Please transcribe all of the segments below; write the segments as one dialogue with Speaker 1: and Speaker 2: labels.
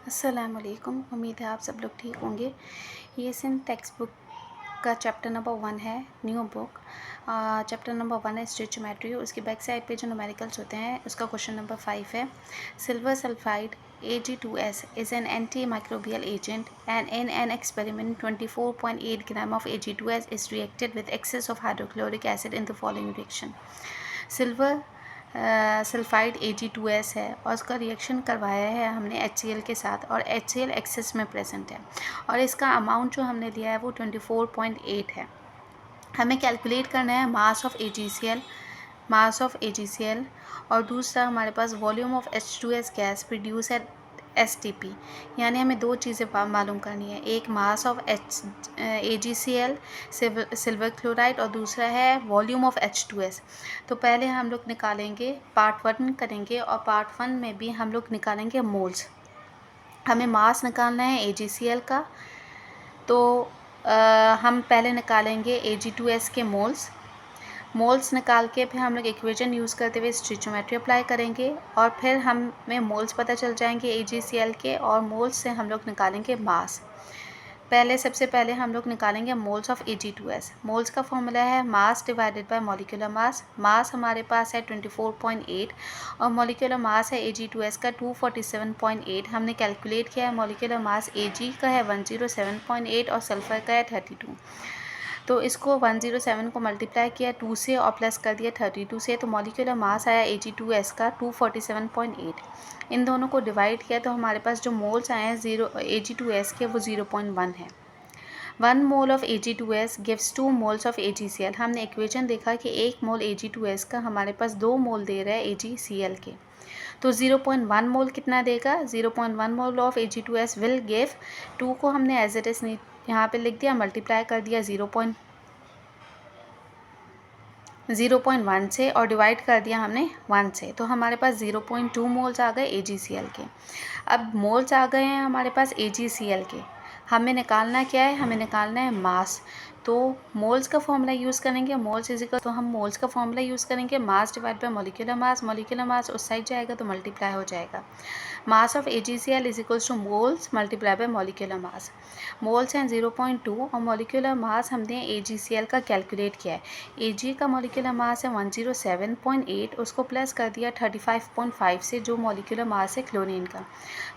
Speaker 1: अस्सलामुअलैकुम। उम्मीद है आप सब लोग ठीक होंगे। ये सिंध टेक्स्ट बुक का चैप्टर नंबर 1 है, न्यू बुक। चैप्टर नंबर 1 है स्टोइचियोमेट्री। उसकी बैक साइड पे जो न्यूमेरिकल्स होते हैं उसका क्वेश्चन नंबर 5 है। Silver sulphide Ag2S is an antimicrobial agent, and in an experiment 24.8 gram of Ag2S is reacted with excess of hydrochloric acid in the following reaction. Silver sulphide Ag2S है और उसका reaction करवाया है हमने HCl के साथ, और HCl एक्सेस में प्रेजेंट है और इसका अमाउंट जो हमने लिया है वो 24.8 है। हमें कैलकुलेट करना है मास ऑफ AgCl और दूसरा हमारे पास volume of H2S gas produce at STP। यानी हमें दो चीज़ें मालूम करनी है, एक mass of AgCl silver chloride और दूसरा है वॉल्यूम ऑफ H2S। तो पहले हम लोग निकालेंगे पार्ट 1 करेंगे और पार्ट 1 में भी हम लोग निकालेंगे मोल्स। हमें मास निकालना है AgCl का, तो हम पहले निकालेंगे Ag2S के मोल्स निकाल के फिर हम लोग इक्वेशन यूज़ करते हुए स्टोइचियोमेट्री अप्लाई करेंगे और फिर हमें मोल्स पता चल जाएंगे AgCl के, और मोल्स से हम लोग निकालेंगे मास। सबसे पहले हम लोग निकालेंगे मोल्स ऑफ Ag2S। मोल्स का फॉर्मूला है mass divided by molecular mass. Mass हमारे पास है 24.8 और मॉलिक्यूलर मास है Ag2S का 247.8। हमने कैलकुलेट किया है मॉलिक्यूलर मास Ag का है 107.8 और सल्फर का है 32। तो इसको 107 को मल्टीप्लाई किया 2 से और प्लस कर दिया 32 से, तो मॉलिक्यूलर मास आया Ag2S का 247.8। इन दोनों को डिवाइड किया तो हमारे पास जो मोल्स आए हैं Ag2S के वो 0.1 है। 1 mole of Ag2S gives 2 moles of AgCl। हमने इक्वेशन देखा कि 1 मोल Ag2S का हमारे पास 2 मोल दे रहा है AgCl के, तो 0.1 मोल कितना देगा? 0.1 mole of Ag2S will give 2 को हमने एज इट इज यहाँ पे लिख दिया, मल्टीप्लाई कर दिया 0.1 से और डिवाइड कर दिया हमने 1 से, तो हमारे पास 0.2 मोल्स आ गए AgCl के। अब मोल्स आ गए हैं हमारे पास AgCl के, हमें निकालना क्या है? हमें निकालना है मास। तो मोल्स का फॉर्मूला यूज़ करेंगे, मोल्स इजिकल, तो हम मोल्स का फॉर्मूला यूज़ करेंगे मास डिवाइड बाय मॉलिक्यूलर मास उस साइड जाएगा तो मल्टीप्लाई हो जाएगा। मास of AgCl is equals two moles multiply by molecular mass. Moles हैं 0.2 और मॉलिक्यूलर मास हमने AgCl का कैलकुलेट किया है। Ag का मॉलिक्यूलर मास है 107.8, उसको प्लस कर दिया 35.5 से जो मॉलिक्यूलर मास है क्लोरीन का,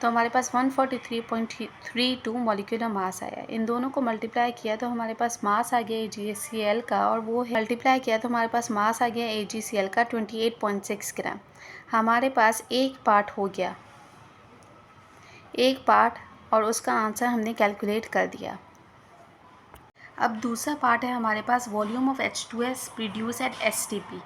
Speaker 1: तो हमारे पास 143.32 मॉलिक्यूलर मास आया। इन दोनों को मल्टीप्लाई किया तो हमारे पास मास आ गया AgCl का, और वो मल्टीप्लाई किया तो हमारे पास मास आ गया AgCl का 28.6 ग्राम। हमारे पास एक पार्ट हो गया, और उसका आंसर हमने कैलकुलेट कर दिया। अब दूसरा पार्ट है हमारे पास volume of H2S produce at STP।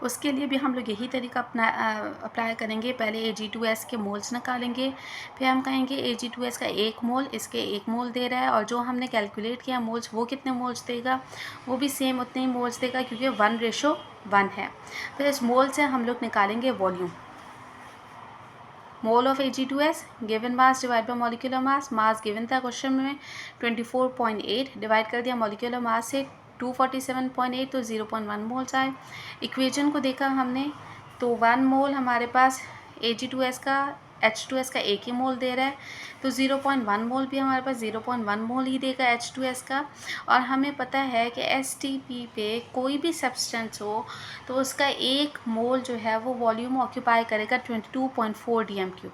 Speaker 1: उसके लिए भी हम लोग यही तरीका अप्लाई करेंगे। पहले Ag2S के मोल्स निकालेंगे, फिर हम कहेंगे Ag2S का 1 मोल इसके 1 मोल दे रहा है, और जो हमने कैलकुलेट किया मोल्स वो कितने मोल्स देगा? वो भी सेम उतने ही मोल्स देगा क्योंकि 1:1 है। फिर इस मोल से हम लोग निकालेंगे volume. Mole of Ag2S given mass divide by molecular mass given था क्वेश्चन में 24.8, डिवाइड कर दिया मॉलिक्यूलर मास से 247.8, तो 0.1 मोल्स आए। इक्वेशन को देखा हमने तो 1 मोल हमारे पास Ag2S का H2S का 1 ही मोल दे रहा है, तो 0.1 मोल भी हमारे पास 0.1 मोल ही देगा H2S का। और हमें पता है कि STP पे कोई भी सब्सटेंस हो तो उसका 1 मोल जो है वो वॉल्यूम ऑक्यूपाई करेगा 22.4 dm³,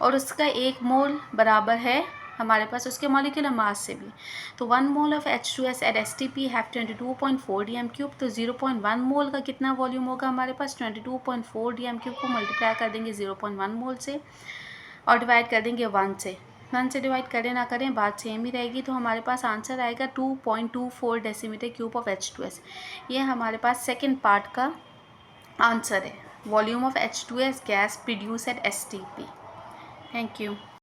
Speaker 1: और उसका 1 मोल बराबर है हमारे पास उसके मॉलिक्यूलर मास से भी। तो 1 mole of H2S at STP have 22.4 dm³, तो 0.1 मोल का कितना वॉल्यूम होगा हमारे पास? 22.4 dm³ को मल्टीप्लाई कर देंगे 0.1 मोल से और डिवाइड कर देंगे 1 से। 1 से डिवाइड करें ना करें बात सेम ही रहेगी, तो हमारे पास आंसर आएगा 2.24 डेसीमीटर क्यूब ऑफ H2S। ये हमारे पास सेकेंड पार्ट का आंसर है, volume of H2S gas produce at STP। Thank you.